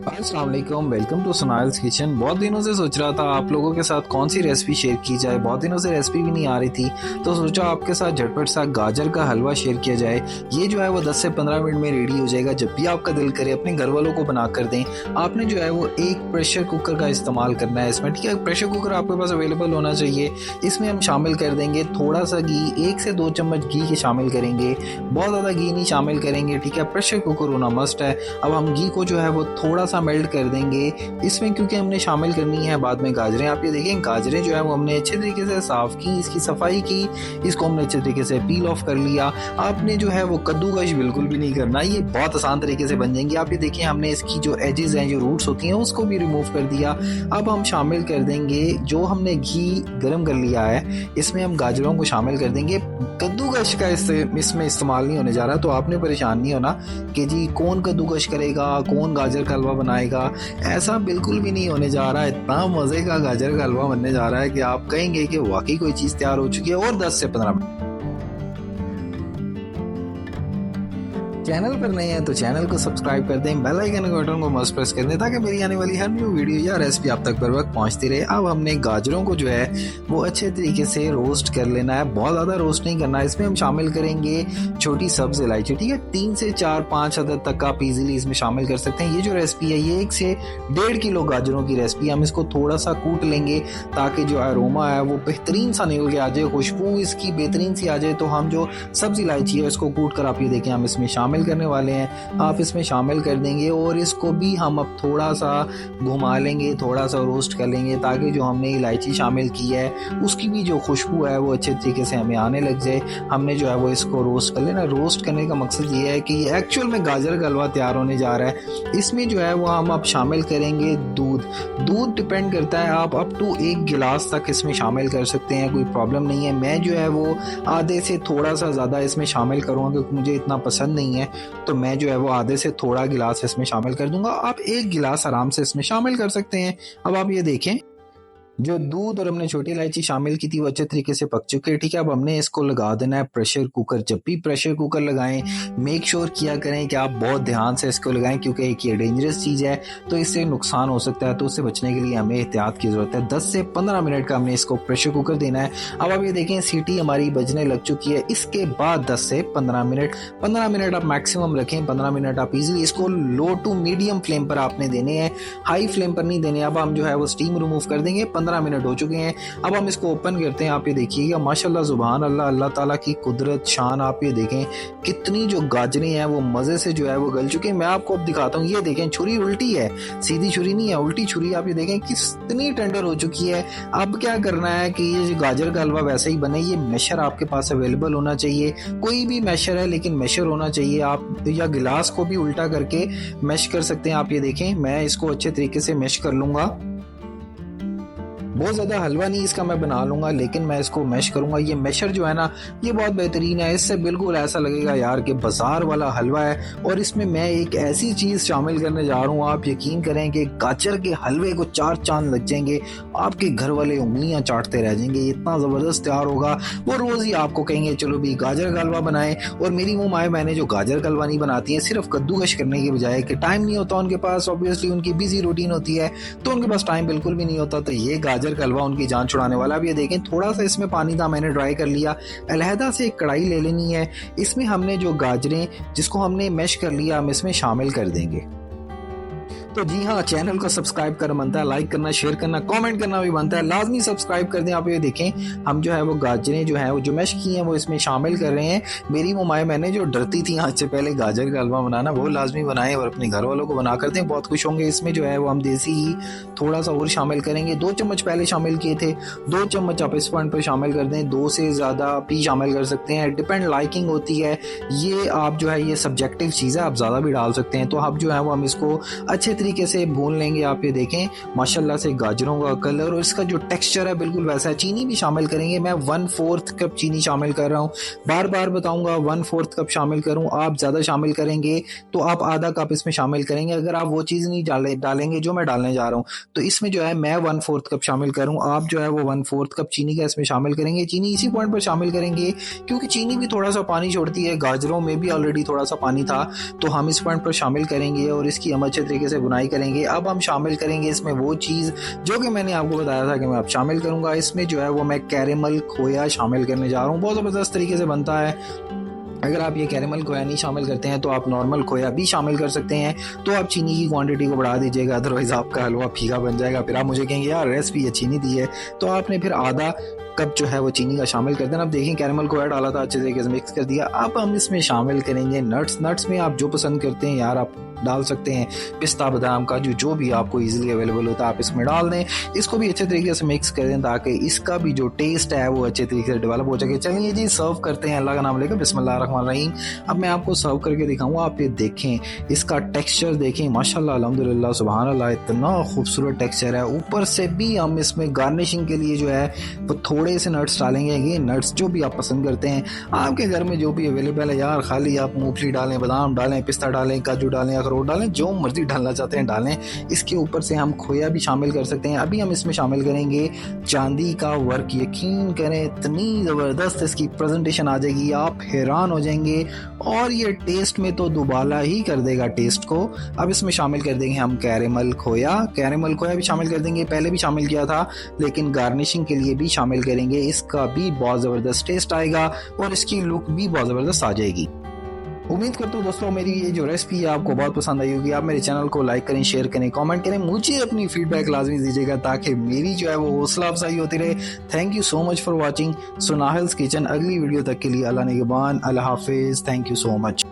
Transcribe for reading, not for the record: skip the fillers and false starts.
अस्सलाम वालेकुम, welcome to सुनाइल्स kitchen. बहुत दिनों से सोच रहा था आप लोगों के साथ कौन सी रेसिपी शेयर की जाए। बहुत दिनों से रेसिपी भी नहीं आ रही थी, तो सोचा आपके साथ झटपट सा गाजर का हलवा शेयर किया जाए। ये जो है वो 10 से 15 मिनट में रेडी हो जाएगा। जब भी आपका दिल करे अपने घर वालों को बना कर दें। आपने जो है वो एक प्रेशर कुकर का इस्तेमाल करना है इसमें, ठीक है। प्रेशर कुकर आपके पास अवेलेबल होना चाहिए। इसमें हम शामिल कर देंगे थोड़ा सा घी, 1 से 2 चम्मच घी के शामिल करेंगे। बहुत ज़्यादा घी नहीं शामिल करेंगे, ठीक है। प्रेशर कुकर होना मस्ट है। अब हम घी को जो है वो थोड़ा सा मेल्ट कर देंगे इसमें, क्योंकि हमने शामिल करनी है बाद में गाजरें। आप ये देखें, गाजरें जो है वो हमने अच्छे तरीके से साफ की, इसकी सफाई की, इसको हमने अच्छे तरीके से पील ऑफ कर लिया। आपने जो है वो कद्दूकश बिल्कुल भी नहीं करना, ये बहुत आसान तरीके से बन जाएंगी। आप ये देखिए, हमने इसकी जो एजेस हैं, जो रूट्स होती हैं, उसको भी रिमूव कर दिया। अब हम शामिल कर देंगे जो हमने घी गर्म कर लिया है, इसमें हम गाजरों को शामिल कर देंगे। कद्दूकश का इसमें इस्तेमाल नहीं होने जा रहा, तो आपने परेशान नहीं होना कि जी कौन कद्दूकश करेगा, कौन गाजर का हलवा बनाएगा। ऐसा बिल्कुल भी नहीं होने जा रहा है। इतना मजे का गाजर का हलवा बनने जा रहा है कि आप कहेंगे कि वाकई कोई चीज तैयार हो चुकी है। और 10 से 15 मिनट। चैनल पर नए हैं तो चैनल को सब्सक्राइब कर दें, बेल आइकन के बटन को मस्ट प्रेस कर दें, ताकि मेरी आने वाली हर न्यू वीडियो या रेसिपी आप तक बर वक्त पहुंचती रहे। अब हमने गाजरों को जो है वो अच्छे तरीके से रोस्ट कर लेना है। बहुत ज़्यादा रोस्ट नहीं करना है। इसमें हम शामिल करेंगे छोटी सब्ज इलायची, ठीक है। 3 से 4-5 अदद तक आप इजीली इसमें शामिल कर सकते हैं। ये जो रेसिपी है ये 1 से 1.5 किलो गाजरों की रेसिपी है। हम इसको थोड़ा सा कूट लेंगे ताकि जो अरोमा है वो बेहतरीन सा निकल के आ जाए, खुशबू इसकी बेहतरीन सी आ जाए। तो हम जो सब्ज इलायची है उसको कूट कर आप ये देखें हम इसमें शामिल करने वाले हैं। आप इसमें शामिल कर देंगे और इसको भी हम अब थोड़ा सा घुमा लेंगे, थोड़ा सा रोस्ट कर लेंगे, ताकि जो हमने इलायची शामिल की है उसकी भी जो खुशबू है वो अच्छे तरीके से हमें आने लग जाए। हमने जो है वो इसको रोस्ट कर लेना। रोस्ट करने का मकसद ये है कि ये एक्चुअल में गाजर का हलवा तैयार होने जा रहा है। इसमें जो है वो हम अब शामिल करेंगे दूध डिपेंड करता है, आप अप टू 1 गिलास तक इसमें शामिल कर सकते हैं, कोई प्रॉब्लम नहीं है। मैं जो है वो आधे से थोड़ा सा ज़्यादा इसमें शामिल करूँगा, क्योंकि मुझे इतना पसंद नहीं है, तो मैं जो है वो आधे से थोड़ा गिलास इसमें शामिल कर दूंगा। आप 1 गिलास आराम से इसमें शामिल कर सकते हैं। अब आप ये देखें, जो दूध और हमने छोटी इलायची शामिल की थी वो अच्छे तरीके से पक चुके हैं, ठीक है। अब हमने इसको लगा देना है प्रेशर कुकर। जब भी प्रेशर कुकर लगाएं, मेक श्योर किया करें कि आप बहुत ध्यान से इसको लगाएं, क्योंकि एक ये डेंजरस चीज़ है, तो इससे नुकसान हो सकता है। तो उससे बचने के लिए हमें एहतियात की ज़रूरत है। 10 से 15 मिनट का हमने इसको प्रेशर कुकर देना है। अब आप ये देखें, सीटी हमारी बजने लग चुकी है। इसके बाद 10 से 15 मिनट आप मैक्सिमम रखें। 15 मिनट आप इजीली इसको लो टू मीडियम फ्लेम पर आपने देने हैं, हाई फ्लेम पर नहीं देने। अब हम जो है वो स्टीम रिमूव कर देंगे। 15 मिनट हो चुके हैं। अब हम इसको ओपन करते हैं। आप ये देखिएगा, माशाल्लाह सुभान अल्लाह, अल्लाह ताला की कुदरत शान। आप ये देखें कितनी जो गाजरें हैं वो मजे से जो है वो गल चुकी हैं। मैं आपको अब दिखाता हूँ। ये देखें, छुरी उल्टी है, सीधी छुरी नहीं है, उल्टी छुरी। आप ये देखें कितनी टेंडर हो चुकी है। अब क्या करना है कि ये जो गाजर का हलवा वैसे ही बने, ये मैशर आपके पास अवेलेबल होना चाहिए। कोई भी मैशर है, लेकिन मैशर होना चाहिए। आप या गिलास को भी उल्टा करके मैश कर सकते हैं। आप ये देखें, मैं इसको अच्छे तरीके से मैश कर लूंगा। बहुत ज़्यादा हलवा नहीं इसका मैं बना लूँगा, लेकिन मैं इसको मैश करूँगा। ये मैशर जो है ना, ये बहुत बेहतरीन है। इससे बिल्कुल ऐसा लगेगा यार कि बाजार वाला हलवा है। और इसमें मैं एक ऐसी चीज़ शामिल करने जा रहा हूँ, आप यकीन करें कि गाजर के हलवे को 4 चांद लग जाएंगे। आपके घर वाले उंगलियाँ चाटते रह जाएंगे, इतना ज़बरदस्त तैयार होगा। वो रोज़ ही आपको कहेंगे चलो भी गाजर का हलवा बनाएं। और मेरी वो माएँ मैंने जो गाजर का हलवा नहीं बनाती हैं, सिर्फ कद्दूकश करने की बजाय, कि टाइम नहीं होता उनके पास, ऑब्वियसली उनकी बिजी रूटीन होती है, तो उनके पास टाइम बिल्कुल भी नहीं होता। तो ये गाजर का हलवा उनकी जान छुड़ाने वाला। अब ये देखें, थोड़ा सा इसमें पानी था, मैंने ड्राई कर लिया। अलहदा से एक कढ़ाई ले लेनी है। इसमें हमने जो गाजरें जिसको हमने मैश कर लिया, हम इसमें शामिल कर देंगे। तो जी हाँ, चैनल को सब्सक्राइब करना बनता है, लाइक करना, शेयर करना, कमेंट करना भी बनता है। लाजमी सब्सक्राइब कर दें। आप ये देखें, हम जो है वो गाजरें जो है वो जो मैश की हैं वो इसमें शामिल कर रहे हैं। मेरी वो माएँ मैंने जो डरती थी आज से पहले गाजर का हलवा बनाना, वो लाजमी बनाएं और अपने घर वालों को बना कर दें, बहुत खुश होंगे। इसमें जो है वो हम देसी ही थोड़ा सा और शामिल करेंगे। 2 चम्मच पहले शामिल किए थे, 2 चम्मच आप इस पॉइंट पर शामिल कर दें। 2 से ज़्यादा भी शामिल कर सकते हैं, डिपेंड लाइकिंग होती है। ये आप जो है ये सब्जेक्टिव चीज़ है, आप ज़्यादा भी डाल सकते हैं। तो आप जो है वो हम इसको अच्छे तरीके से भून लेंगे। आप ये देखें, माशाल्लाह से गाजरों का कलर और इसका जो टेक्सचर है बिल्कुल वैसा है। चीनी भी शामिल करेंगे। मैं 1/4 कप चीनी शामिल कर रहा हूँ। बार बार बताऊंगा 1/4 कप शामिल करूँ। आप ज़्यादा शामिल करेंगे तो आप आधा कप इसमें शामिल करेंगे। अगर आप वो चीज़ नहीं डालेंगे जो मैं डालने जा रहा हूँ, तो इसमें जो है मैं 1/4 कप शामिल करूँ, आप जो है वो 1/4 कप चीनी का इसमें शामिल करेंगे। चीनी इसी पॉइंट पर शामिल करेंगे, क्योंकि चीनी भी थोड़ा सा पानी छोड़ती है। गाजरों में भी ऑलरेडी थोड़ा सा पानी था, तो हम इस पॉइंट पर शामिल करेंगे और इसकी हम अच्छे तरीके से बुनाई बुनाई करेंगे। अब हम शामिल करेंगे इसमें वो चीज़ जो कि मैंने आपको बताया था कि मैं अब शामिल करूँगा। इसमें जो है वो मैं कैरेमल खोया शामिल करने जा रहा हूँ। बहुत ज़बरदस्त तरीके से बनता है। अगर आप ये कैरेमल खोया नहीं शामिल करते हैं तो आप नॉर्मल खोया भी शामिल कर सकते हैं। तो आप चीनी की क्वांटिटी को बढ़ा दीजिएगा, अदरवाइज आपका हलवा फीका बन जाएगा। फिर आप मुझे कहेंगे यार रेसिपी अच्छी नहीं दी है, तो आपने फिर आधा कप जो है वो चीनी का शामिल कर देना। अब देखिए कैरेमल खोया डाला था, अच्छे तरीके से मिक्स कर दिया। अब हम इसमें शामिल करेंगे नट्स। नट्स में आप जो पसंद करते हैं यार आप डाल सकते हैं, पिस्ता, बादाम, काजू, जो भी आपको इजीली अवेलेबल होता है आप इसमें डाल दें। इसको भी अच्छे तरीके से मिक्स कर दें ताकि इसका भी जो टेस्ट है वो अच्छे तरीके से डेवलप हो सके। चलिए जी सर्व करते हैं, अल्लाह का नाम लेकर, बिस्मिल्लाहिर्रहमानिर्रहीम। अब मैं आपको सर्व करके दिखाऊंगा, आप ये देखें, इसका टेक्सचर देखें, माशाल्लाह अल्हम्दुलिल्लाह सुभान अल्लाह, इतना खूबसूरत टेक्सचर है। ऊपर से भी हम इसमें गार्निशिंग के लिए जो है वो थोड़े से नट्स डालेंगे। ये नट्स जो भी आप पसंद करते हैं, आपके घर में जो भी अवेलेबल है यार, खाली आप मूंगफली डालें, बादाम डालें, पिस्ता डालें, काजू डालें, अखरोट डालें, जो मर्जी डालना चाहते हैं डालें। इसके ऊपर से हम खोया भी शामिल कर सकते हैं। अभी हम इसमें शामिल करेंगे चांदी का वर्क। यकीन करें इतनी ज़बरदस्त इसकी प्रेजेंटेशन आ जाएगी, आप हैरान हो जाएंगे और ये टेस्ट में तो दुबाला ही कर देगा टेस्ट को। अब इसमें शामिल कर देंगे हम कैरेमल खोया। कैरेमल खोया भी शामिल कर देंगे, पहले भी शामिल किया था लेकिन गार्निशिंग के लिए भी शामिल करेंगे। इसका भी बहुत ज़बरदस्त टेस्ट आएगा और इसकी लुक भी बहुत ज़बरदस्त आ जाएगी। उम्मीद करता हूँ दोस्तों मेरी ये जो रेसिपी है आपको बहुत पसंद आई होगी। आप मेरे चैनल को लाइक करें, शेयर करें, कमेंट करें, मुझे अपनी फीडबैक लाजमी दीजिएगा ताकि मेरी जो है वो हौसला अफजाई होती रहे। Thank you so much for watching Sunahil's kitchen. अगली वीडियो तक के लिए अल्लाह निगहबान, अल्लाह हाफिज़, थैंक यू सो मच।